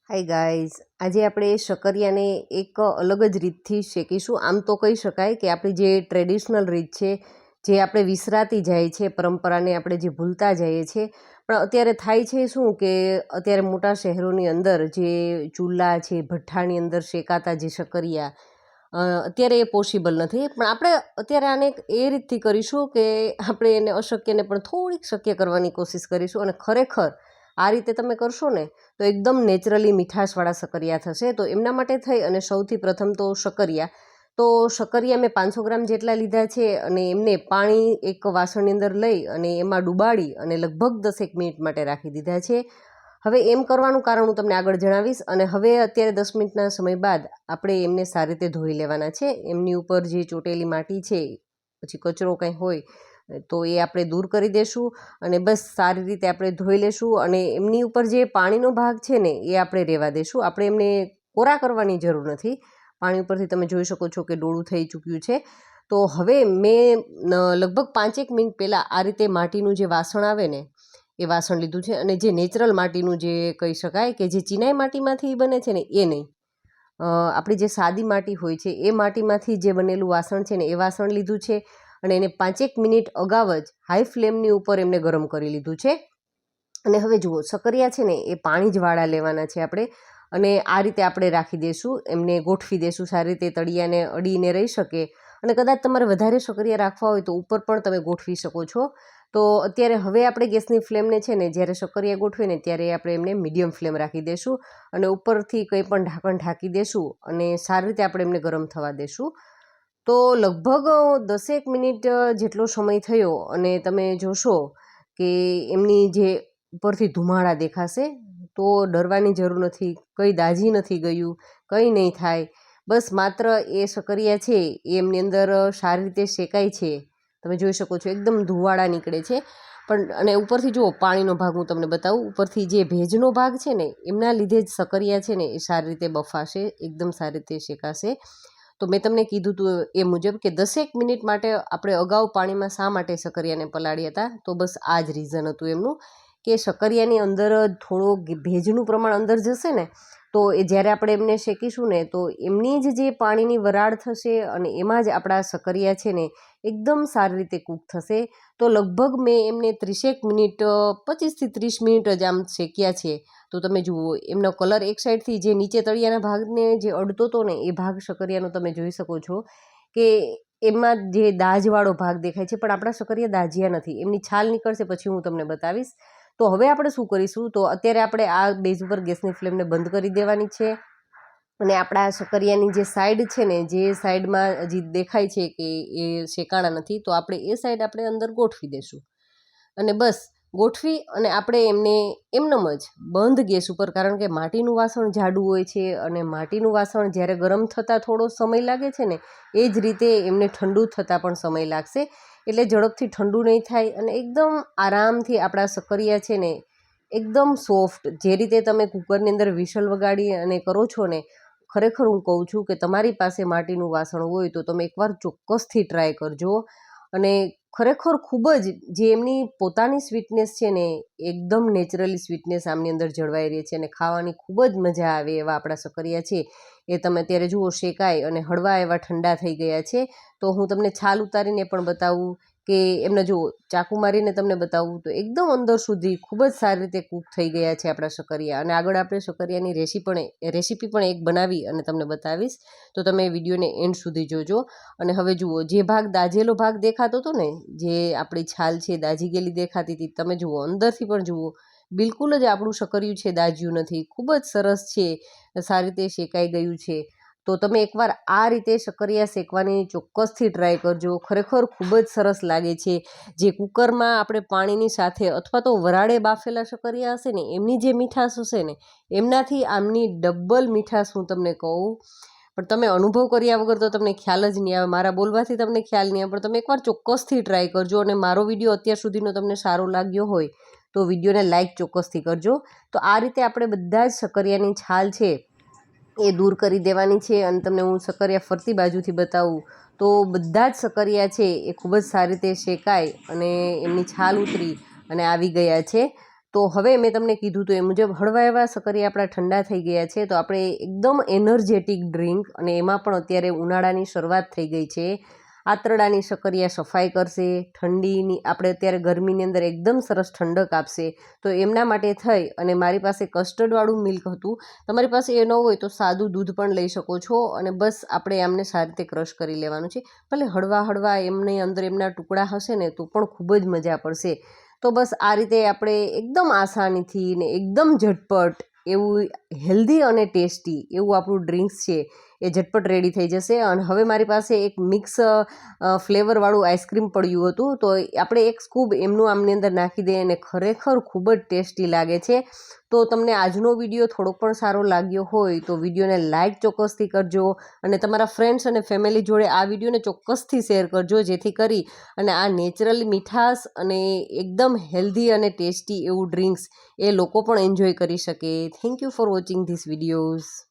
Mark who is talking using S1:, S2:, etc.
S1: Hi guys, આજે આપણે શકરિયાને એક અલગ જ રીતથી શેકીશું. આમ તો કહી શકાય કે આપણી જે ટ્રેડિશનલ રીત છે, જે આપણે વિસરાતી જાય છે, પરંપરાને આપણે જે ભૂલતા જઈએ છીએ. પણ અત્યારે થાય છે શું કે અત્યારે મોટા શહેરોની અંદર જે ચૂલા છે, ભઠ્ઠાની અંદર શેકાતા જે શકરિયા, અત્યારે એ પોસિબલ નથી. પણ આપણે અત્યારે આને એ રીતથી કરીશું કે આપણે એને અશક્યને પણ થોડીક શક્ય કરવાની કોશિશ કરીશું. અને ખરેખર આ રીતે તમે કરશો ને તો એકદમ નેચરલી મીઠાશવાળા શકરિયા થશે. તો એમના માટે થઈ અને સૌથી પ્રથમ તો શકરિયા મેં 500 ગ્રામ જેટલા લીધા છે અને એમને પાણી એક વાસણની અંદર લઈ અને એમાં ડુબાડી અને લગભગ 10 મિનિટ માટે રાખી દીધા છે. હવે એમ કરવાનું કારણ હું તમને આગળ જણાવીશ. અને હવે અત્યારે 10 મિનિટના સમય બાદ આપણે એમને સારી રીતે ધોઈ લેવાના છે. એમની ઉપર જે ચોટેલી માટી છે, પછી કચરો કંઈ હોય તો એ આપણે દૂર કરી દેશું અને બસ સારી રીતે આપણે ધોઈ લેશું. અને એમની ઉપર જે પાણીનો ભાગ છે ને એ આપણે રહેવા દેશું. આપણે એમને કોરા કરવાની જરૂર નથી. પાણી ઉપરથી તમે જોઈ શકો છો કે ડોળું થઈ ચૂક્યું છે. તો હવે મેં લગભગ 5-1 મિનિટ પહેલાં આ રીતે માટીનું જે વાસણ આવે ને એ વાસણ લીધું છે. અને જે નેચરલ માટીનું જે કહી શકાય કે જે ચિનાઈ માટીમાંથી બને છે ને એ નહીં, આપણી જે સાદી માટી હોય છે એ માટીમાંથી જે બનેલું વાસણ છે ને એ વાસણ લીધું છે. અને એને 5-1 મિનિટ અગાઉ જ હાઈ ફ્લેમની ઉપર એમને ગરમ કરી લીધું છે. અને હવે જુઓ, શકરિયા છે ને એ પાણી જ વાળા લેવાના છે આપણે. અને આ રીતે આપણે રાખી દઈશું, એમને ગોઠવી દઈશું સારી રીતે, તળિયાને અડીને રહી શકે. અને કદાચ તમારે વધારે શકરિયા રાખવા હોય તો ઉપર પણ તમે ગોઠવી શકો છો. તો અત્યારે હવે આપણે ગેસની ફ્લેમને છે ને જ્યારે શકરિયા ગોઠવીએ ને ત્યારે આપણે એમને મીડિયમ ફ્લેમ રાખી દઈશું અને ઉપરથી કંઈ પણ ઢાંકણ ઢાંકી દઈશું અને સારી રીતે આપણે એમને ગરમ થવા દઈશું. તો લગભગ 10 મિનિટ જેટલો સમય થયો અને તમે જોશો કે એમની જે ઉપરથી ધુમાડા દેખાશે. તો ડરવાની જરૂર નથી, કંઈ દાઝી નથી ગયું, કંઈ નહીં થાય. બસ માત્ર એ શકરિયા છે એ એમની અંદર સારી રીતે શેકાય છે. તમે જોઈ શકો છો એકદમ ધુવાડા નીકળે છે. પણ અને ઉપરથી જુઓ, પાણીનો ભાગ હું તમને બતાવું. ઉપરથી જે ભેજનો ભાગ છે ને એમના લીધે જ શકરિયા છે ને એ સારી રીતે બફાશે, એકદમ સારી રીતે શેકાશે. તો મેં તમને કીધું હતું એ મુજબ કે 10 મિનિટ માટે આપણે અગાઉ પાણીમાં શા માટે શકરિયાને પલાળ્યા હતા. તો બસ આ જ રીઝન હતું એમનું, કે શકરિયાની અંદર થોડો ભેજનું પ્રમાણ અંદર જશે ને તો એ જ્યારે આપણે એમને શેકીશું ને તો એમની જ જે પાણીની વરાળ થશે અને એમાં જ આપણા શકરિયા છે ને એકદમ સારી રીતે કૂક થશે. તો લગભગ મેં એમને 30 મિનિટ, 25થી 30 મિનિટ જ આમ શેક્યા છે. તો તમે જુઓ, એમનો કલર એક સાઈડથી જે નીચે તળિયાના ભાગને જે અડતો હતો ને એ ભાગ શકરિયાનો તમે જોઈ શકો છો કે એમાં જે દાજવાળો ભાગ દેખાય છે. પણ આપણા શકરિયા દાજ્યા નથી, એમની છાલ નીકળશે પછી હું તમને બતાવીશ. તો હવે આપણે શું કરીશું, તો અત્યારે આપણે આ બેઝ ઉપર ગેસની ફ્લેમને બંધ કરી દેવાની છે. અને આપણા શકરિયાની જે સાઈડ છે ને, જે સાઈડમાં હજી દેખાય છે કે એ શેકાણા નથી, તો આપણે એ સાઈડ આપણે અંદર ગોઠવી દઈશું. અને બસ ગોઠવી અને આપણે એમને એમનેમ જ બંધ ગેસ ઉપર, કારણ કે માટીનું વાસણ જાડું હોય છે અને માટીનું વાસણ જ્યારે ગરમ થતાં થોડો સમય લાગે છે ને એ જ રીતે એમને ઠંડુ થતાં પણ સમય લાગશે. એટલે ઝડપથી ઠંડુ નહીં થાય અને એકદમ આરામથી આપણા શકરિયા છે ને એકદમ સોફ્ટ, જે રીતે તમે કુકરની અંદર વિસલ વગાડી અને કરો છો ને, ખરેખર હું કહું છું કે તમારી પાસે માટીનું વાસણ હોય તો તમે એકવાર ચોક્કસથી ટ્રાય કરજો. અને ખરેખર ખૂબ જ જે એમની પોતાની સ્વીટનેસ છે ને એકદમ નેચરલી સ્વીટનેસ આમની અંદર જળવાઈ રહી છે અને ખાવાની ખૂબ જ મજા આવે એવા આપણા શકરિયા છે. એ તમે અત્યારે જુઓ શેકાય અને હળવા એવા ઠંડા થઈ ગયા છે. તો હું તમને છાલ ઉતારીને પણ બતાવું કે એમને જુઓ, ચાકુ મારીને તમને બતાવું તો એકદમ અંદર સુધી ખૂબ જ સારી રીતે કૂક થઈ ગયા છે આપણા શકરિયા. અને આગળ આપણે શકરિયાની રેસીપી પણ એક બનાવી અને તમને બતાવીશ. તો તમે વિડીયોને એન્ડ સુધી જોજો. અને હવે જુઓ, જે ભાગ દાઝેલો ભાગ દેખાતો હતો ને, જે આપણી છાલ છે દાઝી ગયેલી દેખાતી હતી, તમે જુઓ અંદરથી પણ જુઓ, બિલકુલ જ આપણું શકરિયું છે દાઝ્યું નથી, ખૂબ જ સરસ છે, સારી રીતે શેકાઈ ગયું છે. તો તમે એકવાર આ રીતે શકરિયા શેકવાની ચોક્કસથી ટ્રાય કરજો. ખરેખર ખૂબ જ સરસ લાગે છે. જે કુકરમાં આપણે પાણીની સાથે અથવા તો વરાળે બાફેલા શકરિયા હશે ને એમની જે મીઠાશ હશે ને એમનાથી આમની ડબલ મીઠાશ હું તમને કહું. પણ તમે અનુભવ કર્યા વગર તો તમને ખ્યાલ જ નહીં આવે, મારા બોલવાથી તમને ખ્યાલ નહીં આવે. પણ તમે એકવાર ચોક્કસથી ટ્રાય કરજો. અને મારો વિડીયો અત્યાર સુધીનો તમને સારો લાગ્યો હોય તો વિડીયોને લાઇક ચોક્કસથી કરજો. તો આ રીતે આપણે બધા જ શકરિયાની છાલ છે એ દૂર કરી દેવાની છે. અને તમને હું શકરિયા ફરતી બાજુથી બતાવું તો બધા જ શકરિયા છે એ ખૂબ જ સારી રીતે શેકાય અને એમની છાલ ઉતરી અને આવી ગયા છે. તો હવે મેં તમને કીધું તો એ મુજબ હળવા એવા શક્કરિયા આપણા ઠંડા થઈ ગયા છે. તો આપણે એકદમ એનર્જેટિક ડ્રિંક, અને એમાં પણ અત્યારે ઉનાળાની શરૂઆત થઈ ગઈ છે. આંતરડાની શક્કરિયા સફાઈ કરશે, ઠંડીની આપણે અત્યારે ગરમીની અંદર એકદમ સરસ ઠંડક આપશે. તો એમના માટે થઈ અને મારી પાસે કસ્ટર્ડવાળું મિલ્ક હતું. તમારી પાસે એ ન હોય તો સાદું દૂધ પણ લઈ શકો છો, અને બસ આપણે આમને સારી રીતે ક્રશ કરી લેવાનું છે. ભલે હળવા હળવા એમની અંદર એમના ટુકડા હશે ને તો પણ ખૂબ જ મજા પડશે. તો બસ આ રીતે આપણે એકદમ આસાનીથી ને એકદમ ઝટપટ એવું હેલ્ધી અને ટેસ્ટી એવું આપણું ડ્રિંક્સ છે એ ઝટપટ રેડી થઈ જશે. અને હવે મારી પાસે એક મિક્સ ફ્લેવરવાળું આઈસ્ક્રીમ પડ્યું હતું, તો આપણે એક સ્કૂપ એમનું આમની અંદર નાખી દઈએ અને ખરેખર ખૂબ જ ટેસ્ટી લાગે છે. તો તમને આજનો વિડીયો થોડો પણ સારો લાગ્યો હોય તો વિડીયોને લાઇક ચોક્કસથી કરજો, અને તમારા ફ્રેન્ડ્સ અને ફેમિલી જોડે આ વિડીયોને ચોક્કસથી શેર કરજો, જેથી કરી અને આ નેચરલી મીઠાશ અને એકદમ હેલ્ધી અને ટેસ્ટી એવું ડ્રિંક્સ એ લોકો પણ એન્જોય કરી શકે. Thank you for watching this videos.